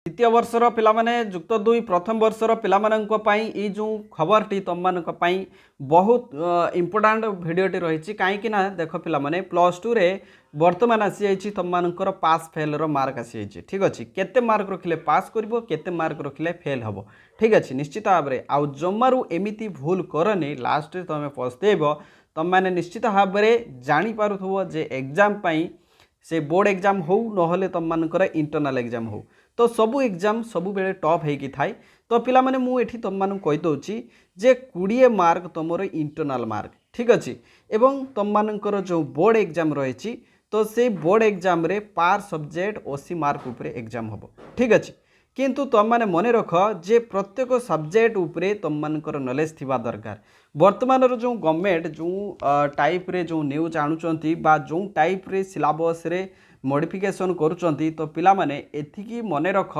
द्वितीय वर्षर पिलामाने जुक्त दुई प्रथम वर्षर पिलामानंक पई ई जो खबरटी तुम मानक पई बहुत इंपोर्टेंट भिडियोटी रही कहीं देख पिलामाने +2 रे वर्तमान आसी जाइए तुम मानकर पास फेल रो मार्क आसी जाइए ठीक अच्छे केते मार्क रखिले पास करिवो केते मार्क रखिले फेल हबो ठीक अच्छे निश्चित भाव में आउ जमारू एमिति भूल करनी लास्ट रे तुम पछतेब तुम मैंने निश्चित भाव में जानी पारुथबो जे एग्जाम पई से बोर्ड एग्जाम हो नहले तुम मानकर इंटरनल एग्जाम हो तो सबू एग्जाम सबु बेले टॉप होगी थाए तो पिला माने मु एठी तुम मानक कहि दउची जे 20 मार्क तुमर इंटरनल मार्क ठीक अच्छे एवं तुम मानकर जो बोर्ड एग्जाम रही तो से बोर्ड एग्जाम रे पार सब्जेक्ट 80 मार्क उपरे एग्जाम हम ठीक अच्छे किंतु तुम माने मने रख जे प्रत्येक सब्जेक्ट उपरे तुम मानकर नॉलेज थिबा दरकार वर्तमान जो गवर्नमेंट जो टाइप रे जो न्यूज आणुचंती बा जो टाइप रे सिलेबस रे मॉडिफिकेशन करुचंती तो पिला माने एथिकी मने रख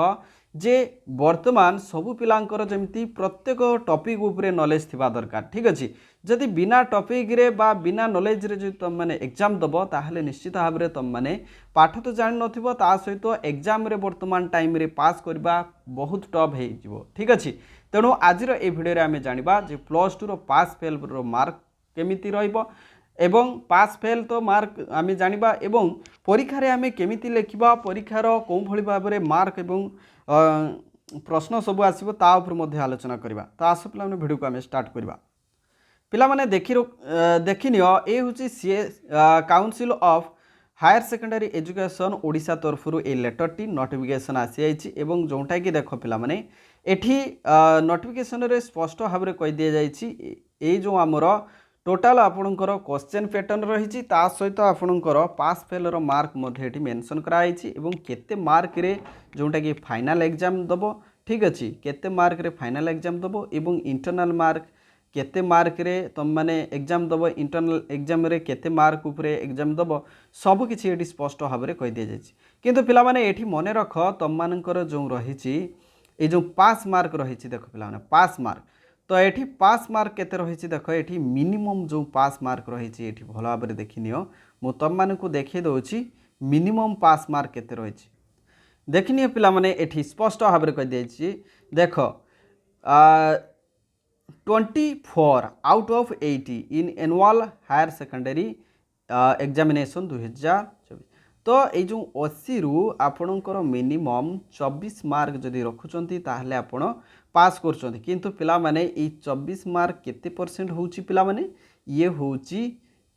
जे वर्तमान सबु पिलांकर जेमती प्रत्येक टॉपिक उपरे नॉलेज थिबा दरकार ठीक अच्छे जदि बिना टॉपिक रे बा बिना नॉलेज रे जो तुम माने एग्जाम दबो ताहले निश्चित भाव रे तुम माने पाठ तो जान नथिबो ता सहित एग्जाम रे वर्तमान टाइम रे पास करबा बहुत टफ हे जिवो ठीक अच्छे तेणु आज ए भिडियो रे आमे जानिबा जे +2 रो पास फेल रो मार्क केमिति रहइबो एवं पास फेल तो मार्क आमे जानिबा एवं परीक्षा रे आमे केमिति लेखिबा परीक्षार कोन भली भाव रे मार्क एवं प्रश्न सब आसीबो ता उपर मध्ये आलोचना करबा तो आस पिला माने भिडियो को आमे स्टार्ट करबा पिला माने देखिनियो ए होची सीए council of higher secondary education Odisha तरफरु ए लेटर टी नोटिफिकेशन आसी जाइछि एवं जोंटा कि देख पिला माने एठी नोटिफिकेशन रे स्पष्ट भाव रे कहि दिया जाइछि ए जो हमर टोटाल आपणकर क्वेश्चन पैटर्न रही सहित आपणकर पास फेल रो मार्क मध्ये एठी मेंशन कराइछि एवं केते मार्क रे जोंटा कि फाइनल एग्जाम दबो ठीक अछि केते मार्क रे फाइनल एग्जाम दबो एवं इंटरनल मार्क केते मार्क रे तुम माने एग्जाम दबो इंटरनल एग्जाम रे केते मार्क उपरे एग्जाम दबो सब किछि एठी स्पष्ट भाव रे कहि दिया जाइछि किंतु पिला माने एठी मने रख तुम मानकर जो रहिछि ए जो पास मार्क रहिछि देखो पिला माने पास मार्क तो ये पास मार्क केते रही देख ये मिनिमम जो पास मार्क रही भल भाव में देखनियो मु तुम मानकु देखि दउछि मिनिमम पास मार्क केते रही देखनियो पिला माने एठी स्पष्ट भाव में कहि देछि देख 24 out of 80 in annual higher secondary examination 2024 तो ये जो 80 रु आपणकर मिनिमम 24 मार्क जदि रखुचंती ताहले आपण पास करछंती किंतु पिला माने ए 24 मार्क केते परसेंट होउची पिला माने ये होउची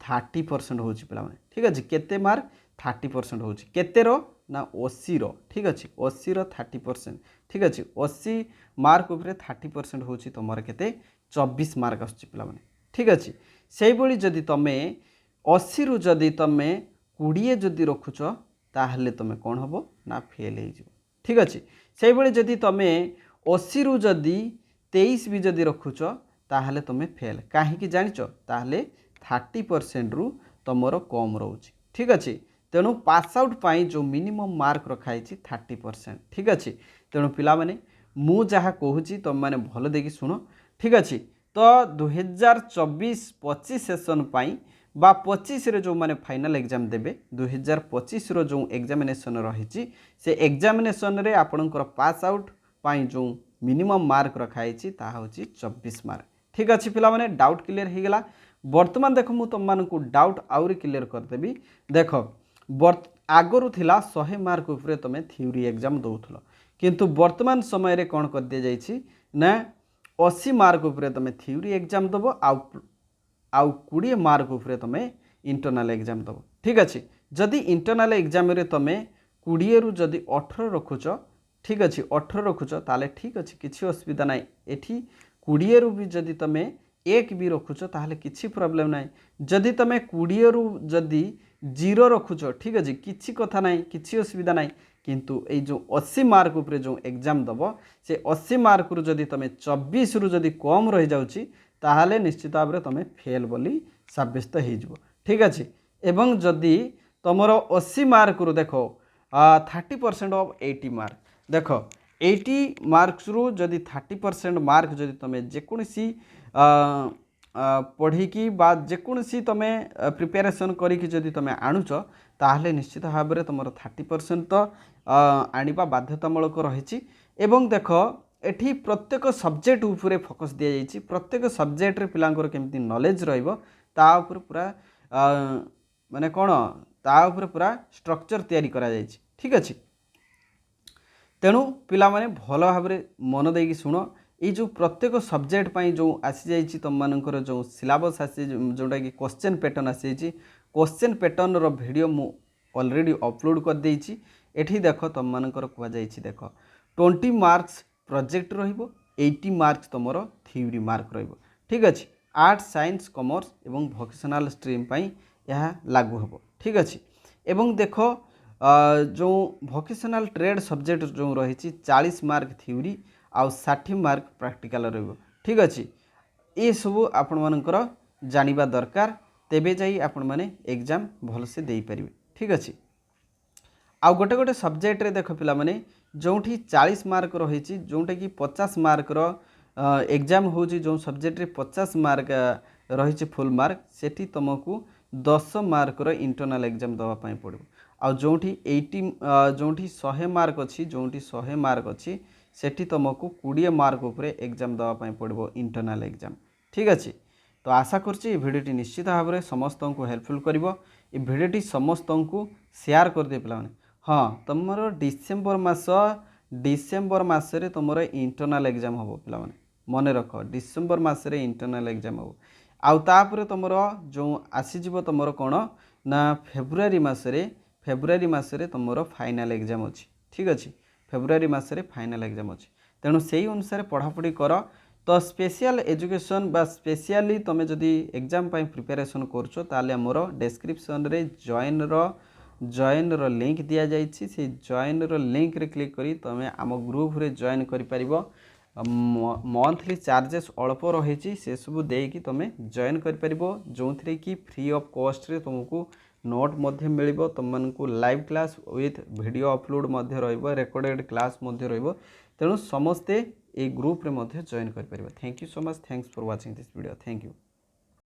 30% होउची पिला माने ठीक अछि केते मार्क 30% होउची केते रो ना 80 रो ठीक अछि 80 रो 30% ठीक अछि 80 मार्क ऊपर 30% होउची तमर केते 24 मार्क आछी पिला माने ठीक अछि सेही बळी जदि तमे 80 रु जदि तमे 20 जदि रखुछ ताहले तमे कोन हबो ना फेल हे जिवो ठीक अछि सेही बळी जदि तमे 80 रु जदि 23 भी जदि रखुछ ताहले तमे फेल काहे जानिच ताहले 30% रु तमरो कम रोची ठीक अछि तेणु पास आउट पाई जो मिनिमम मार्क रखाई 30% ठीक अछि तेणु पिला माने मु जहा कहूची तुम माने भल देखि सुनो ठीक अछि तो 2024-25 सेशन पाई बा 25 रे जो माने फाइनल एग्जाम देबे 2025 रो जो एग्जामिनेशन रही से एग्जामिनेशन रे आपणकर पास आउट पाई जो मिनिमम मार्क रखाई ता होची 24 मार्क ठीक अच्छे पिला माने डाउट क्लियर हो गला वर्तमान देख मु तुम मानकु डाउट आउरी क्लियर कर देबी देख आगरु थिला 100 मार्क उपरे तमे थ्योरी एग्जाम दउथलो किंतु वर्तमान समय रे कोन कर दे जाइछि ना 80 मार्क उपरे तमे थ्योरी एग्जाम दबो आउ 20 मार्क उपरे तमे इंटरनल एग्जाम दबो ठीक अच्छे जदि इंटरनल एग्जाम रे तमे 20 रु जदि 18 रखुछ ठीक अच्छे 18 रखुच ताले ठीक अच्छे किसी असुविधा ना एठी 20 रु भी जदि तमे एक भी रखुच ताले किसी प्रॉब्लम ना जदि तमे 20 रु जदि 0 रखुच ठीक अच्छे किसी कथा ना किसी असुविधा ना किंतु ए जो 80 मार्क उपरे जो एग्जाम दबो से 80 मार्क रु जदि तमे 24 रु जदि कम रही जाउची ताहले निश्चित भाव में तमे फेल बोली साब्यस्त हो जिवो ठीक अच्छे एवं जदि तमरो 80 मार्क रु देखो 30% ऑफ 80 मार्क देख 80 मार्क्स रु जदि 30% मार्क जदि तमे जेकोसी पढ़ी बा जेकोसी तमे प्रिपेरेसन करी जदि तमे आणुच ताहले निश्चित भाव में तुम 30% तो आनिबा बाध्यतामूलक रही। एवं देख एठी प्रत्येक सब्जेक्ट उपरे फोकस दिया जाइछि। प्रत्येक सब्जेक्ट रे पिलांकर केमती नॉलेज रहइबो ता उपर पूरा माने कोन ता उपर पूरा स्ट्रक्चर तैयारी करा जाइछि। ठीक अछि। तेणु पिला माने भल भाव मन देकी शुण ये जो प्रत्येक सब्जेक्ट पाई जो आसी जाइछि तुम मानकर जो सिलेबस आसी जोटा कि क्वेश्चन पैटर्न आसी जाइछि क्वेश्चन पैटर्न रो वीडियो मु ऑलरेडी अपलोड कर देइछि। एठी देखो तुम मानकर कुआ जाइछि देख 20 मार्क्स प्रोजेक्ट रहिबो 80 मार्क्स तुमरो थ्योरी मार्क रहिबो। ठीक अछि। आर्ट्स साइंस कॉमर्स एवं वोकेशनल स्ट्रीम पाई यह लागू हबो। ठीक अछि। एवं देखो जो वोकेशनल ट्रेड सब्जेक्ट जो रही 40 मार्क थ्योरी आउ 60 मार्क प्रैक्टिकल रहिबो। ठीक अछि। ये सब आपण मानकर जानिबा दरकार तेबे जाई आपण माने एग्जाम भल से देई परिबे। ठीक अछि। आउ गोटे गोटे सब्जेक्ट रे देख पिला माने जोठी 40 मार्क रही जोटा कि 50 मार्क रो एग्जाम होची जो सब्जेक्ट रे 50 मार्क रही फुल मार्क सेठी तुमको 10 मार्क रो इंटरनल एग्जाम दवा पाई पड़ो। आ जोठी 80 जोठी 100 मार्क अच्छी जोठी 100 मार्क अच्छी सेठी तुमको 20 मार्क उपरे एग्जाम दवा पाई पड़ो इंटरनल एग्जाम। ठीक अच्छे। तो आशा करछि भिडियोटी निश्चित भाव में समस्त को हेल्पफुल करिवो। ए भिडियोटी समस्त को शेयर कर दे पिला माने। हाँ तुमरो डिसेम्बर मासरे तुम इंटरनल एग्जाम हम पिला माने मन रख डिसेम्बर मासरे इंटरनल एग्जाम हम आउ तापर तुम जो आसीजिवो तुम कौन ना फेब्रुआरी मासरे तुम फाइनाल एग्जाम अच्छी। ठीक अच्छे। फेब्रुआरी मासरे फाइनाल एग्जाम अच्छी। तेणु से अनुसार पढ़ापढ़ी कर। तो स्पेशल एजुकेशन बा स्पेशली तुम जदि एग्जाम पाई प्रिपरेशन करछो ताले मोर डिस्क्रिप्शन रे जॉइन रो लिंक दिया जाइछि। से जॉइन रो लिंक रे क्लिक करी तुम आम ग्रुप रे जॉइन करि परिबो। मंथली चार्जेस अल्प रही से सब देकी तुम जॉइन करि परिबो जो थरे कि फ्री ऑफ कॉस्ट रे तुमको नोट मध्य मिलिबो। तुमको live class with video upload मध्य रहिबो रेकॉर्डेड क्लास मध्य रहिबो। तेणु समस्ते ए ग्रुप रे मध्य जॉइन करि परिबो। Thank you so much. Thanks for watching this video. Thank you.